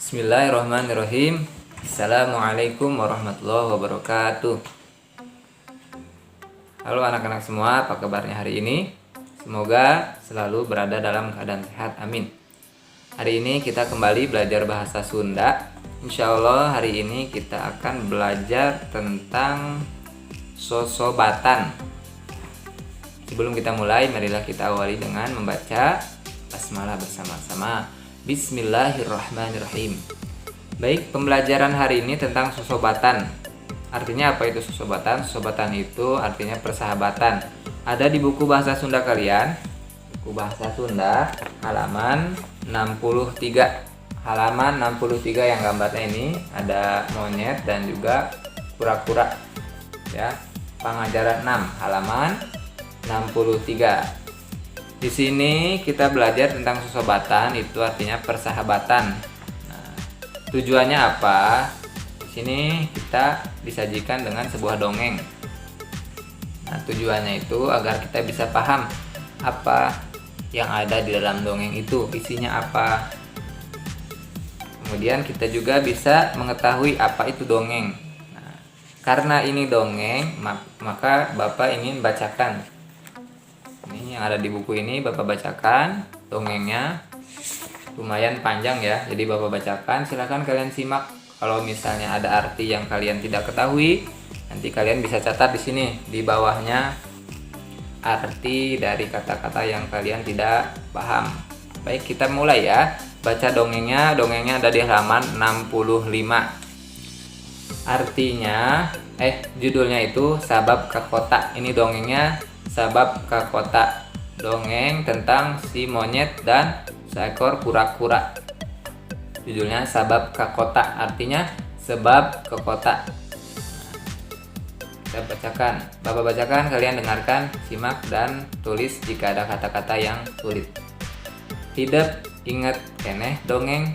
Bismillahirrahmanirrahim. Assalamualaikum warahmatullahi wabarakatuh. Halo anak-anak semua, apa kabarnya hari ini? Semoga selalu berada dalam keadaan sehat, amin. Hari ini kita kembali belajar bahasa Sunda. Insya Allah hari ini kita akan belajar tentang sosobatan. Sebelum kita mulai, marilah kita awali dengan membaca basmalah bersama-sama. Bismillahirrahmanirrahim. Baik, pembelajaran hari ini tentang sosobatan. Artinya apa itu sosobatan? Sosobatan itu artinya persahabatan. Ada di buku bahasa Sunda kalian, buku bahasa Sunda halaman 63. Halaman 63 yang gambarnya ini ada monyet dan juga kura-kura. Ya, pengajaran 6 halaman 63. Di sini kita belajar tentang sosobatan, itu artinya persahabatan. Nah, tujuannya apa? Di sini kita disajikan dengan sebuah dongeng. Nah, tujuannya itu agar kita bisa paham apa yang ada di dalam dongeng itu, isinya apa. Kemudian kita juga bisa mengetahui apa itu dongeng. Nah, karena ini dongeng, maka Bapak ingin bacakan. Ini yang ada di buku ini Bapak bacakan dongengnya, lumayan panjang ya. Jadi Bapak bacakan, silakan kalian simak. Kalau misalnya ada arti yang kalian tidak ketahui, nanti kalian bisa catat di sini di bawahnya arti dari kata-kata yang kalian tidak paham. Baik, kita mulai ya. Baca dongengnya. Dongengnya ada di halaman 65. Artinya judulnya itu Sabab ka Kota. Ini dongengnya Sabab ka Kota. Dongeng tentang si monyet dan seekor kura-kura. Judulnya Sabab ka Kota, artinya sebab ke kota. Saya bacakan, Bapak bacakan, kalian dengarkan, simak dan tulis jika ada kata-kata yang sulit. Hidup inget keneh dongeng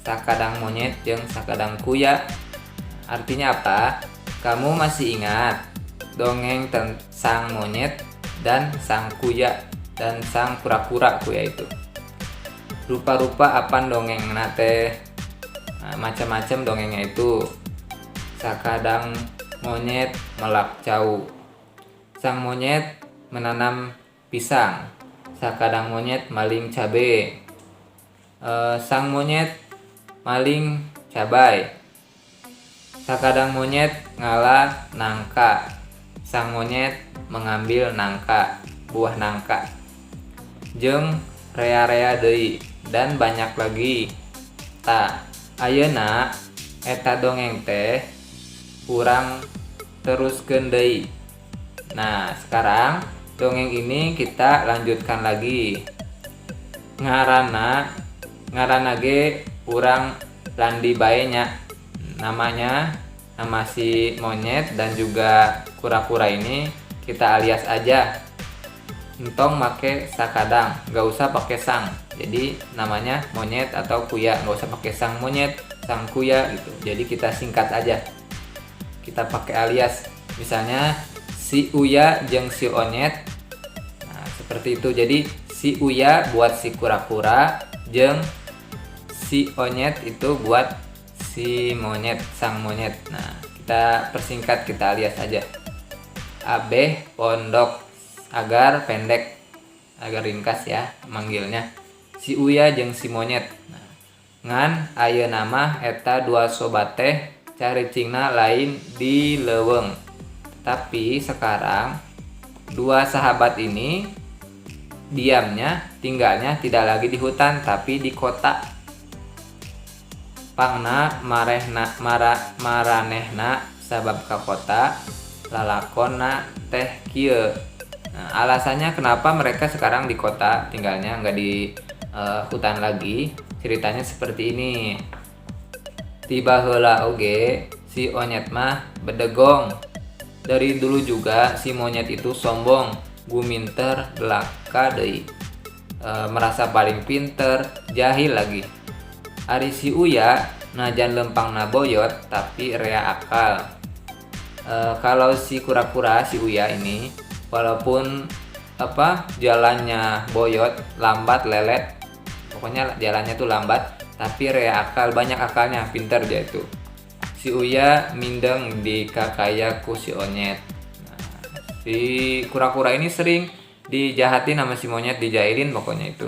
sakadang monyet jeung sakadang kuya. Artinya apa? Kamu masih ingat dongeng tentang sang monyet dan sang kuya dan sang kura-kura. Kuya itu rupa-rupa apan dongeng nate. Nah, macam-macam dongengnya itu. Sakadang monyet melak cau, sang monyet menanam pisang. Sakadang monyet maling cabe, sang monyet maling cabai. Sakadang monyet ngalah nangka, sang monyet mengambil nangka, buah nangka. Jeung rea-rea deui dan banyak lagi. Ayeuna eta dongeng teh urang teruskeun deui. Nah, sekarang dongeng ini kita lanjutkan lagi. Ngaranna ge urang landi bae nya. Nama si monyet dan juga kura-kura ini kita alias aja. Entong make sakadang, gak usah pakai sang. Jadi namanya monyet atau kuya, gak usah pakai sang monyet, sang kuya gitu. Jadi kita singkat aja. Kita pakai alias. Misalnya si Uya jeung si Onyet. Nah, seperti itu. Jadi si Uya buat si kura-kura, jeung si Onyet itu buat si monyet, sang monyet. Nah, kita persingkat, kita alias aja. Abeh pondok, agar pendek, agar ringkas ya manggilnya. Si Uya jeung si monyet. Nah, ngan ayeuna mah eta dua sobat teh caricingna lain di leuweung. Tapi sekarang dua sahabat ini tinggalnya tidak lagi di hutan tapi di kota. Pangna maranehna sabab ka kota lalakonna teh kieu. Nah, alasannya kenapa mereka sekarang di kota tinggalnya, nggak di hutan lagi. Ceritanya seperti ini. Tiba heula oge si Onyet mah bedegong. Dari dulu juga si monyet itu sombong, guminter, belaka deui. Merasa paling pinter, jahil lagi. Ari si Uya najan lempangna boyot tapi rea akal. Kalau si kura-kura si Uya ini walaupun jalannya boyot, lambat, lelet, pokoknya jalannya tuh lambat, tapi rea akal, banyak akalnya, pintar dia itu. Si Uya mindeng di kakaya ku si Onyet. Nah, si kura-kura ini sering dijahatin sama si monyet, dijailin pokoknya itu.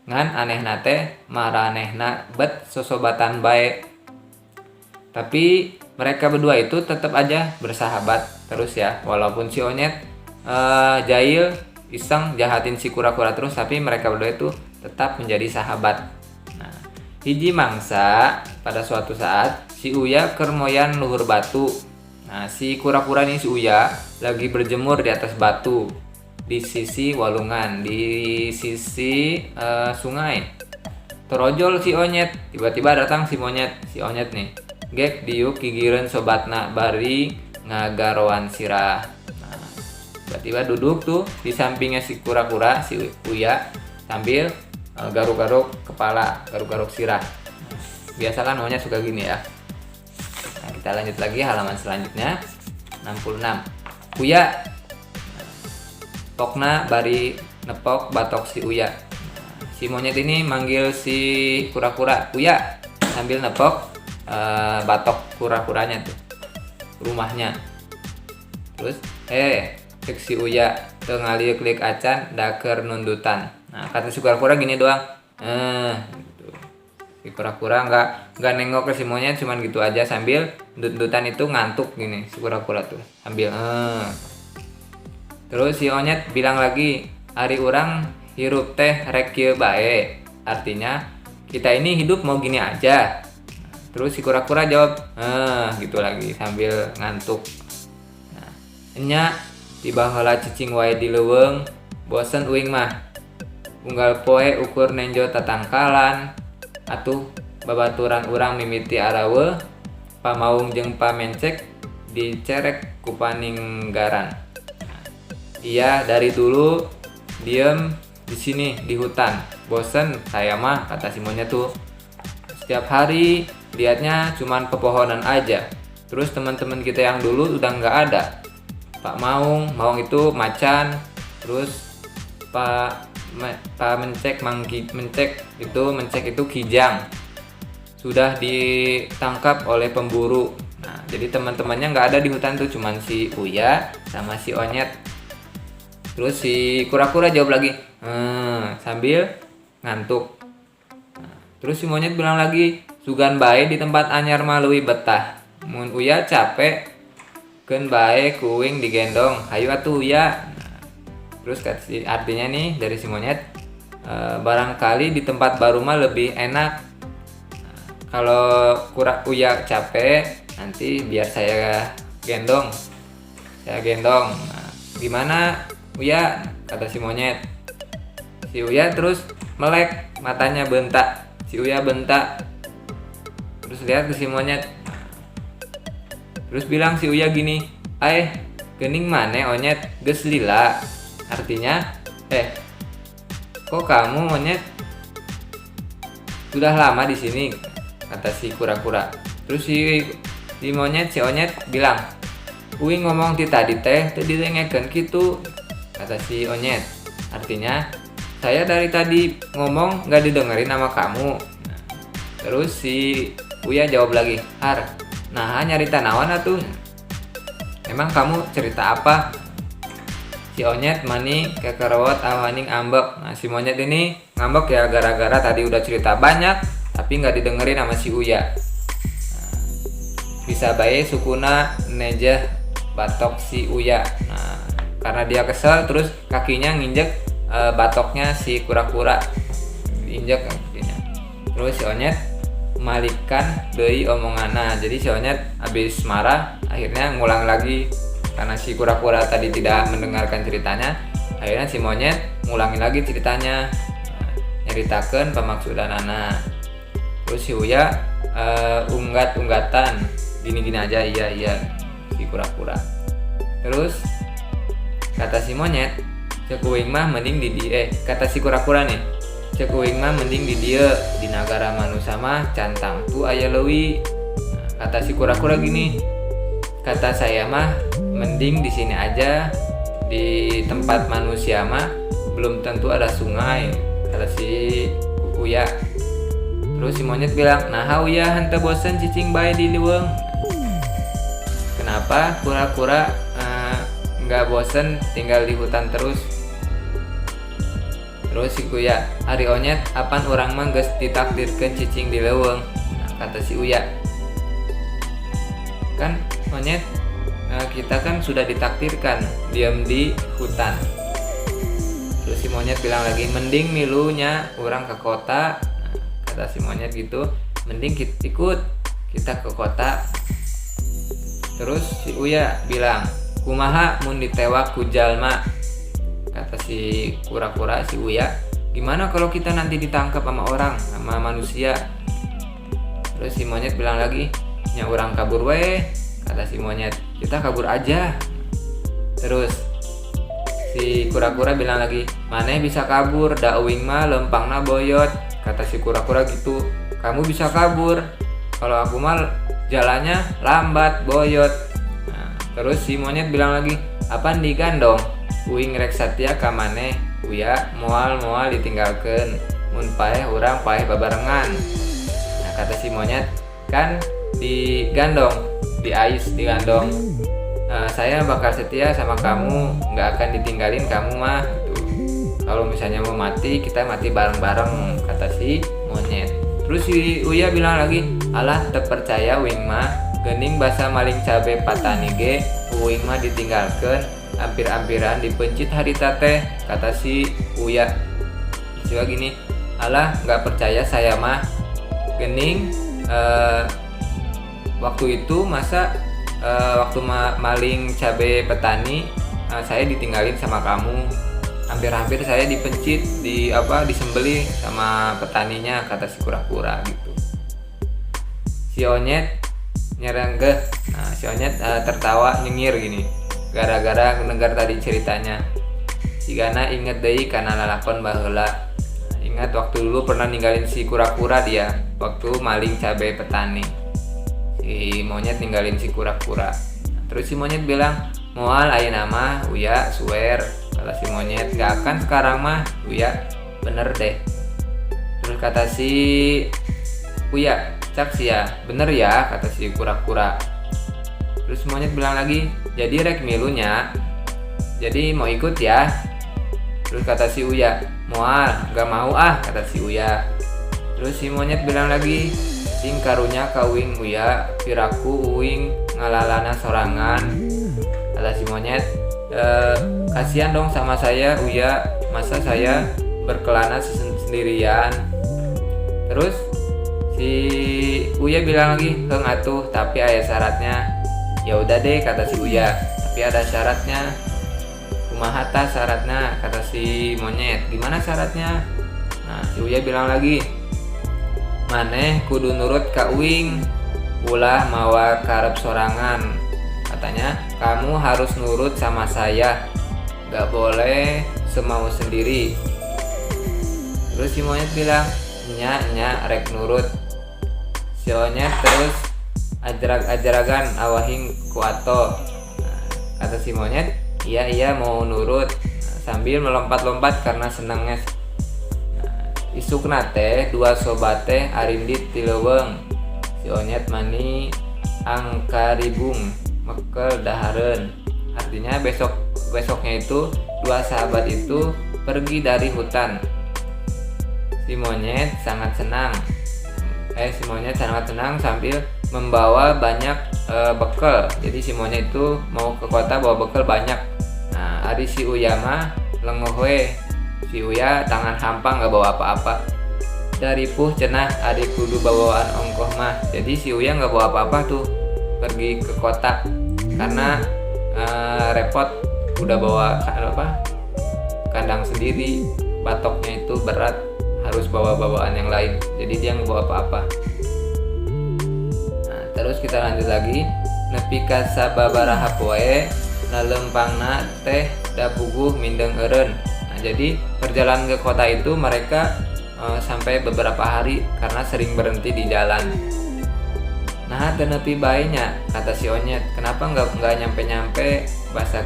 Ngan anehna teh maranehna bet sosobatan bae. Tapi mereka berdua itu tetap aja bersahabat terus ya, walaupun si Onyet jahil iseng jahatin si kura-kura terus, tapi mereka berdua itu tetap menjadi sahabat. Nah, hiji mangsa pada suatu saat si Uya kermoyan luhur batu. Nah, si kura-kura nih, si Uya lagi berjemur di atas batu di sisi walungan, di sisi sungai. Terojol si Onyet, tiba-tiba datang si Onyet nih. Gek diuk gigireun sobatna bari ngagaroan sirah. Nah, tiba-tiba duduk tuh di sampingnya si kura-kura, si Uya, sambil garuk-garuk kepala, garuk-garuk sirah. Biasa kan monyet suka gini ya. Nah, kita lanjut lagi halaman selanjutnya, 66. Uya pokna bari nepok batok si Uya. Nah, si monyet ini manggil si kura-kura Uya sambil nepok batok kura-kuranya tuh, rumahnya. Terus cek si Uya teu ngaliuk-liuk acan daker nundutan. Nah, kata si kura-kura gini doang. Gitu. Si kura-kura nggak nengok ke si monyet, cuman gitu aja sambil nundutan itu ngantuk gini si kura-kura tuh sambil Terus si Onyet bilang lagi, "Ari urang hirup teh rek kieu bae." Artinya kita ini hidup mau gini aja. Terus si kura-kura jawab, gitu lagi sambil ngantuk. Nah, nya tiba heula cicing wae di leuweung, bosen uing mah. Unggal poe ukur nenjo tatangkalan, atuh babaturan urang mimiti arawe, pamaung jeung pamencek dicerek ku paninggaran. Nah, iya dari dulu diem di sini di hutan, bosen saya mah, kata si monyet tuh. Setiap hari lihatnya cuman pepohonan aja. Terus teman-teman kita yang dulu udah nggak ada. Pak Maung itu macan. Terus Pak Mencek itu kijang. Sudah ditangkap oleh pemburu. Nah, jadi teman-temannya nggak ada di hutan tuh, cuman si Uya sama si Onyet. Terus si kura-kura jawab lagi, sambil ngantuk. Nah, terus si monyet bilang lagi, sugan bae di tempat anyar mah leuwih betah. Mun Uya capek, keun bae kuing digendong. Hayu atuh Uya. Nah, terus artinya nih dari si monyet, barangkali di tempat baru mah lebih enak. Nah, kalau Uya capek, nanti biar saya gendong. Nah, gimana Uya? Kata si monyet. Si Uya terus melek, matanya bentak. Si Uya bentak. Terus lihat ke si monyet. Terus bilang si Uya gini, geuning maneh Onyet geus lila. Artinya, kok kamu Monyet sudah lama di sini? Kata si kura-kura. Terus si Onyet bilang, "Uing ngomong ti tadi teh didengekeun kitu," kata si Onyet. Artinya, saya dari tadi ngomong nggak didengerin sama kamu. Nah, terus si Uya jawab lagi, nah nyarita naon atuh? Emang kamu cerita apa? Si Onyet mani kekerewot awaning ambek. Nah, si monyet ini ngambek ya gara-gara tadi udah cerita banyak tapi nggak didengerin sama si Uya. Nah, bisa bae sukuna nejeh batok si Uya. Nah, karena dia kesel terus kakinya nginjek batoknya si kura-kura, diinjek kakinya. Terus si Onyet malikan deui omongana. Jadi si Onyet habis marah akhirnya ngulang lagi karena si kura-kura tadi tidak mendengarkan ceritanya. Akhirnya si monyet ngulangin lagi ceritanya, nyeritakeun pamaksudanana. Terus si Uya unggat-unggatan gini-gini aja, iya si kura-kura. Terus kata si monyet, cek uing mah mending di dia. Kata si kura-kura nih, cek uing mah mending di dia, di nagara manusia mah cantang tu aya leuwih. Nah, kata si kura-kura gini, kata saya mah mending di sini aja, di tempat manusia mah belum tentu ada sungai, kata si Uya. Terus si monyet bilang, nah ya henteu bosen cicing bae di liweung. Kenapa kura-kura nggak bosen tinggal di hutan terus? Terus si Uya, hari onyet apan urang mah geus ditakdirkeun cicing di leuweung. Nah, kata si Uya, kan monyet kita kan sudah ditakdirkan diam di hutan. Terus si monyet bilang lagi, mending milunya orang ke kota. Nah, kata si monyet gitu, mending ikut kita ke kota. Terus si Uya bilang, kumaha mun ditewak ku jalma. Kata si kura-kura, si Uya, gimana kalau kita nanti ditangkap sama orang, sama manusia? Terus si monyet bilang lagi, nya orang kabur weh. Kata si monyet, kita kabur aja. Terus si kura-kura bilang lagi, maneh bisa kabur, da uing mah lempangna boyot. Kata si kura-kura gitu, kamu bisa kabur, kalau aku mah jalannya lambat boyot. Nah, terus si monyet bilang lagi, apaan digandong? Uing rek satya ka maneh, Uya moal ditinggalkeun, mun paeh urang paeh babarengan. Nah, kata si monyet, kan digandong, digandong. Saya bakal setia sama kamu, nggak akan ditinggalin kamu mah. Gitu. Kalau misalnya mau mati, kita mati bareng-bareng, kata si monyet. Terus si Uya bilang lagi, alah terpercaya uing mah, geuning basa maling cabe patani ge, uing mah ditinggalkeun, hampir-hampiran dipencit harita teh, kata si Uya. Coba gini, alah nggak percaya saya mah, geuning waktu itu masa waktu maling cabe petani saya ditinggalin sama kamu, hampir-hampir saya dipencit, disembelih sama petaninya, kata si kura-kura gitu. Si onyet nyerenggeh. Nah, si onyet tertawa nyengir gini gara-gara mendengar tadi ceritanya. Si Gana inget deui kana lalakon baheula. Ingat waktu dulu pernah ninggalin si kura-kura dia waktu maling cabe petani. Si monyet ninggalin si kura-kura. Terus si monyet bilang, moal ayeuna mah Uya swear. Kata si monyet, gak akan sekarang mah Uya, bener deh. Terus kata si Uya, cak sia, bener ya, kata si kura-kura. Terus si monyet bilang lagi, jadi rek milunya, jadi mau ikut ya. Terus kata si Uya, moal, gak mau ah, kata si Uya. Terus si monyet bilang lagi, sing karunya kawing Uya, piraku uing ngalalana sorangan. Kata si monyet, kasihan dong sama saya Uya, masa saya berkelana sendirian. Terus si Uya bilang lagi, keng atuh tapi aya syaratnya. Ya udah deh, kata si Uya, tapi ada syaratnya. Kumaha tah syaratnya, kata si monyet. Gimana syaratnya? Nah, si Uya bilang lagi, maneh kudu nurut ka uing, ulah mawa karep sorangan. Katanya, kamu harus nurut sama saya, gak boleh semau sendiri. Terus si monyet bilang, nya rek nurut. Si onyet terus ajarag-ajaragan awahing kuato. Nah, kata si monyet, iya mau nurut, sambil melompat-lompat karena senangnya. Isukna teh dua sobat teh arindit ti leuweung. Si onyet mani angkaribung mekel dahareun. Artinya besoknya itu dua sahabat itu pergi dari hutan. Si monyet sangat senang sambil membawa banyak bekal. Jadi si monyet itu mau ke kota bawa bekal banyak. Nah, ari si Uya mah lengoh we. Si Uya tangan hampang gak bawa apa-apa. Dari puh cenah adik kudu bawaan ongkoh mah. Jadi si Uya gak bawa apa-apa tuh pergi ke kota karena repot, udah bawa kandang sendiri, batoknya itu berat, harus bawa bawaan yang lain. Jadi dia gak bawa apa-apa. Nah, terus kita lanjut lagi. Nepi ka sababaraha poe nalempangna teh da puguh mindeng eureun. Jadi perjalanan ke kota itu mereka sampai beberapa hari karena sering berhenti di jalan. Nah, tenepi baiknya, kata si onyet, kenapa nggak nyampe bahasa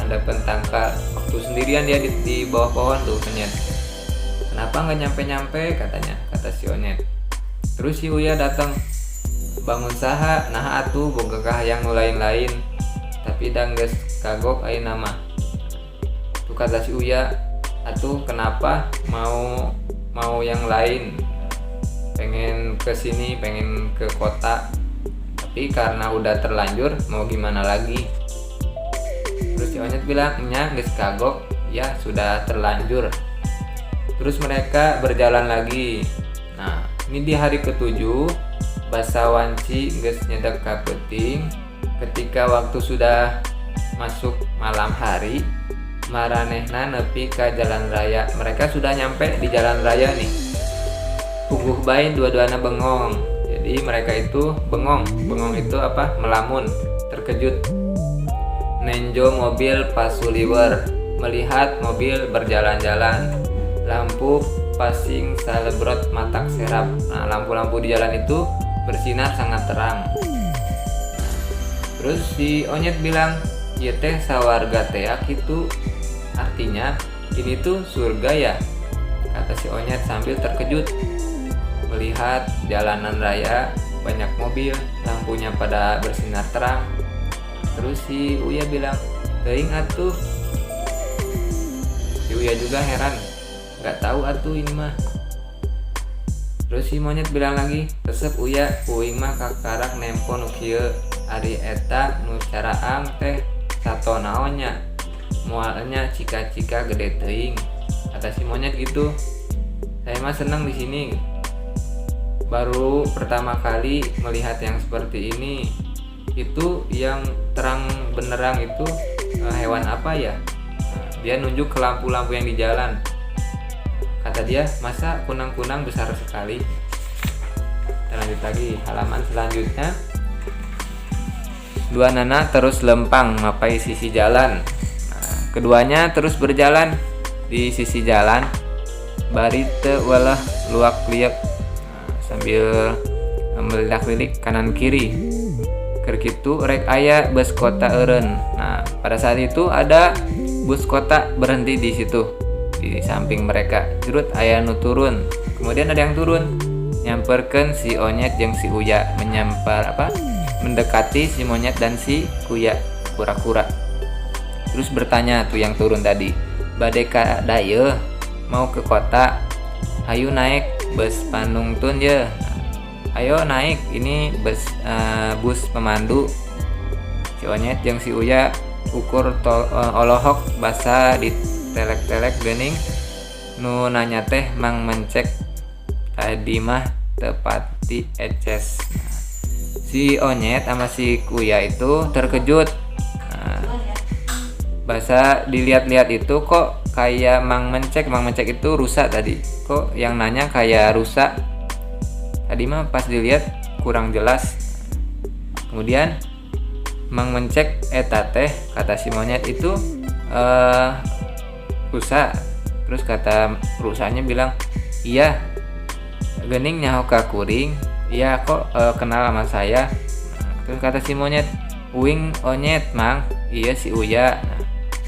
handap tangka waktu sendirian dia di bawah pohon tuh onyet. kenapa nggak nyampe-nyampe katanya, kata si Onyet. Terus si Uya datang, bangun saha, nah atuh bogakah yang lain-lain, tapi dangges kagok ayeuna mah. Tuh kata si Uya, atuh kenapa mau yang lain, pengen ke sini, pengen ke kota, tapi karena udah terlanjur mau gimana lagi. Terus si Onyet bilang, nya geus kagok, ya sudah terlanjur. Terus mereka berjalan lagi. Nah, ini di hari ke-7 basa wanci geus nyedak ka peuting. Ketika waktu sudah masuk malam hari, maranehna nepi ka jalan raya. Mereka sudah nyampe di jalan raya nih. Puguh bae dua-duana bengong. Jadi mereka itu bengong. Bengong itu apa? Melamun, terkejut. Nenjo mobil pasuliwer, melihat mobil berjalan-jalan. Lampu passing salebrot matak serap. Nah, lampu-lampu di jalan itu bersinar sangat terang. Terus si Onyet bilang, ieu teh sawarga teak itu, artinya ini tuh surga ya, kata si Onyet sambil terkejut melihat jalanan raya banyak mobil, lampunya pada bersinar terang. Terus si Uya bilang, teuing atuh. Si Uya juga heran, nggak tahu atuh ini mah. Terus si Monyet bilang lagi, resep Uya, uing mah kakarak nempo nu kieu, ari eta nu caraang teh sato naonnya, moalnya cika-cika gede teuing, kata si Monyet gitu. Saya mah senang di sini, baru pertama kali melihat yang seperti ini. Itu yang terang benderang itu hewan apa ya? Dia nunjuk ke lampu-lampu yang di jalan. Kata dia, masa kunang-kunang besar sekali. Kita lanjut lagi, halaman selanjutnya. Dua nana terus lempang mapai sisi jalan. Nah, keduanya terus berjalan di sisi jalan. Bari teu walah luak-liak, sambil melirik kanan kiri. Keur kitu rek aya bus kota eureun. Nah, pada saat itu ada bus kota berhenti di situ. Di samping mereka jurut aya nu turun, kemudian ada yang turun nyamperkeun si Onyet jeung si Uya, mendekati si Monyet dan si Kuya kura-kura. Terus bertanya tuh yang turun tadi, bade ka dayeuh, mau ke kota, hayu naik bus panungtun ye. Ayo naik, ini bus pemandu. Si Onyet jeung si Uya ukur olohok basa di telek-telek geuning nu nanya teh mang mencek tadi mah tepati eces. Si Onyet sama si Kuya itu terkejut. Bahasa dilihat-lihat itu kok kayak mang mencek itu rusak tadi. Kok yang nanya kayak rusak? Tadi mah pas dilihat kurang jelas. Kemudian mang mencek eta teh, kata si Monyet itu rusak. Terus kata rusaknya bilang, iya geuning nyaho ka kuring, iya kok kenal sama saya. Terus kata si Monyet, uing Onyet mang, iya si Uya.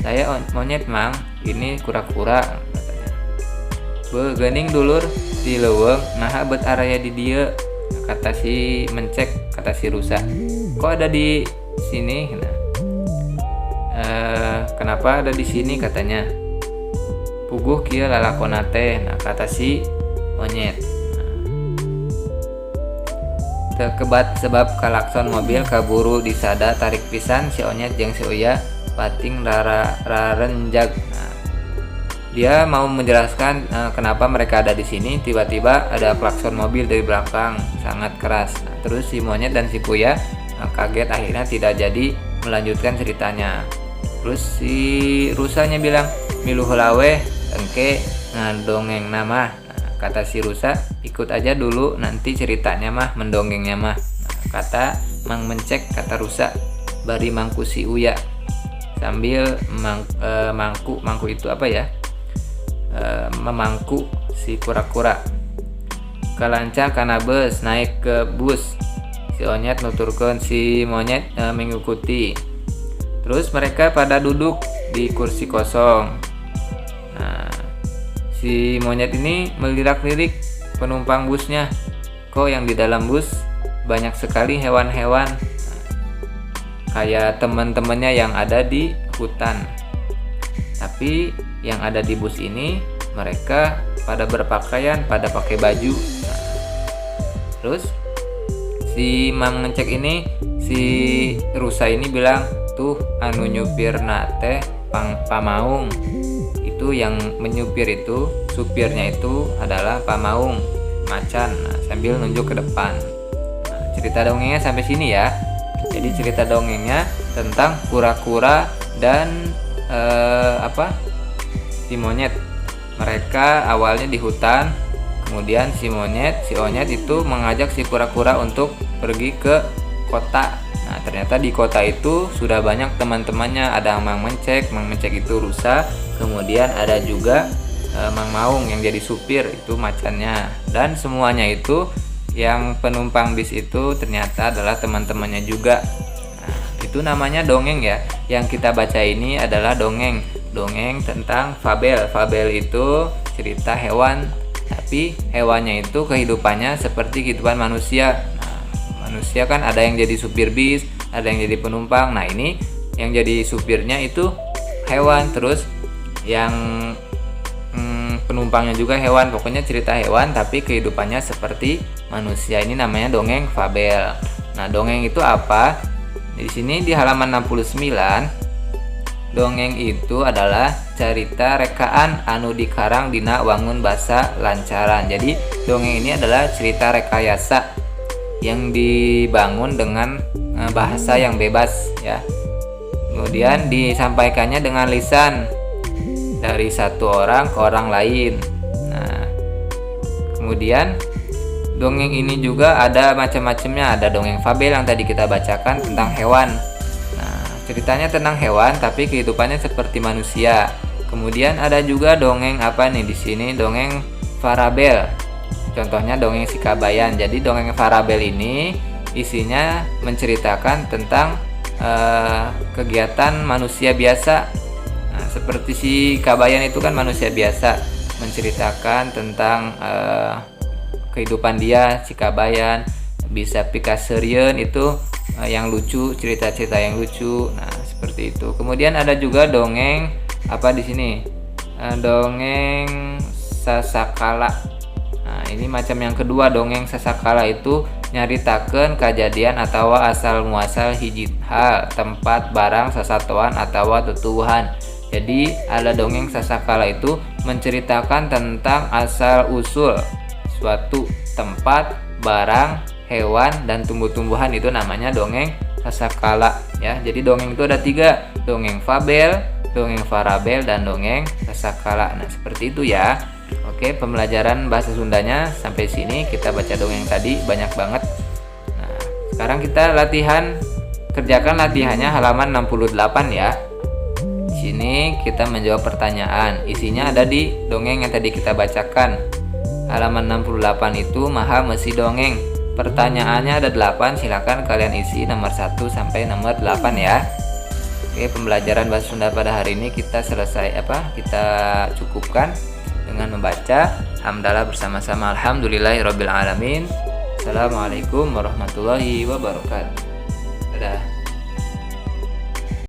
Saya Monyet mang, ini kura-kura, katanya. Geuning dulur di leuweung, naha beut araya di dieu, kata si mencek, kata si rusak. Kok ada di sini? Kenapa ada di sini, katanya. Puguh kieu lalakonna teh, nah kata si Onyet. Teu kebat sebab kalakson mobil kaburu disada tarik pisan si Onyet jeung si Uya pating rarenjag. Nah, dia mau menjelaskan kenapa mereka ada di sini. Tiba-tiba ada klakson mobil dari belakang sangat keras. Nah, terus si Monyet dan si Kuya kaget, akhirnya tidak jadi melanjutkan ceritanya. Terus si rusanya bilang, miluh heula we engke ngadongeng nama. Nah, kata si rusa, ikut aja dulu nanti ceritanya mah, mendongengnya mah. Nah, kata mang mencek, kata rusa, bari mangku si Uya sambil mangku itu apa ya, memangku si kura-kura. Kalanca kana bus, naik ke bus. Si Onyet nuturkeun si Monyet mengikuti. Terus mereka pada duduk di kursi kosong. Nah, si monyet ini melirik-lirik penumpang busnya. Kok yang di dalam bus banyak sekali hewan-hewan, kayak teman-temannya yang ada di hutan. Tapi yang ada di bus ini mereka pada berpakaian, pada pakai baju. Terus si Mang Ngecek ini, si rusa ini bilang, tuh anu nyupir teh Pamaung. Itu yang menyupir itu, supirnya itu adalah Pamaung macan. Sambil nunjuk ke depan. Cerita dongengnya sampai sini ya. Jadi cerita dongengnya tentang kura-kura dan si monyet. Mereka awalnya di hutan, kemudian si onyet itu mengajak si kura-kura untuk pergi ke kota. Nah, ternyata di kota itu sudah banyak teman-temannya. Ada Mang Mencek itu rusa, kemudian ada juga Mang Maung yang jadi supir, itu macannya. Dan semuanya itu yang penumpang bis itu ternyata adalah teman-temannya juga. Nah, itu namanya dongeng ya. Yang kita baca ini adalah dongeng tentang fabel. Fabel itu cerita hewan, tapi hewannya itu kehidupannya seperti kehidupan manusia. Nah, manusia kan ada yang jadi supir bis, ada yang jadi penumpang. Nah, ini yang jadi supirnya itu hewan, terus yang penumpangnya juga hewan. Pokoknya cerita hewan tapi kehidupannya seperti manusia. Ini namanya dongeng fabel. Nah, dongeng itu apa? Di sini di halaman 69, dongeng itu adalah cerita rekaan anu dikarang dina wangun basa lancaran. Jadi dongeng ini adalah cerita rekayasa yang dibangun dengan bahasa yang bebas ya. Kemudian disampaikannya dengan lisan dari satu orang ke orang lain. Nah, kemudian dongeng ini juga ada macam-macamnya. Ada dongeng fabel yang tadi kita bacakan tentang hewan. Nah, ceritanya tentang hewan tapi kehidupannya seperti manusia. Kemudian ada juga dongeng di sini dongeng farabel. Contohnya dongeng si Kabayan. Jadi dongeng farabel ini isinya menceritakan tentang kegiatan manusia biasa. Nah, seperti si Kabayan itu kan manusia biasa, menceritakan tentang kehidupan dia. Si Kabayan bisa pikaserian itu yang lucu, cerita-cerita yang lucu. Nah, seperti itu. Kemudian ada juga dongeng di sini? Dongeng sasakala. Nah, ini macam yang kedua. Dongeng sasakala itu nyaritakeun kejadian atau asal muasal hiji hal, tempat, barang, sasatuan atau tutuhan. Jadi ada dongeng sasakala itu menceritakan tentang asal usul suatu tempat, barang, hewan, dan tumbuh-tumbuhan. Itu namanya dongeng sasakala ya. Jadi dongeng itu ada 3, dongeng fabel, dongeng farabel, dan dongeng sasakala. Nah, seperti itu ya. Oke, pembelajaran bahasa Sundanya sampai sini. Kita baca dongeng tadi banyak banget. Nah, sekarang kita kerjakan latihannya halaman 68 ya. Di sini kita menjawab pertanyaan. Isinya ada di dongeng yang tadi kita bacakan. Halaman 68 itu maha mesi dongeng. Pertanyaannya ada 8. Silakan kalian isi nomor 1 sampai nomor 8 ya. Oke, pembelajaran bahasa Sunda pada hari ini kita kita cukupkan dengan membaca hamdalah bersama-sama. Alhamdulillahirabbil alamin. Assalamualaikum warahmatullahi wabarakatuh. Dadah.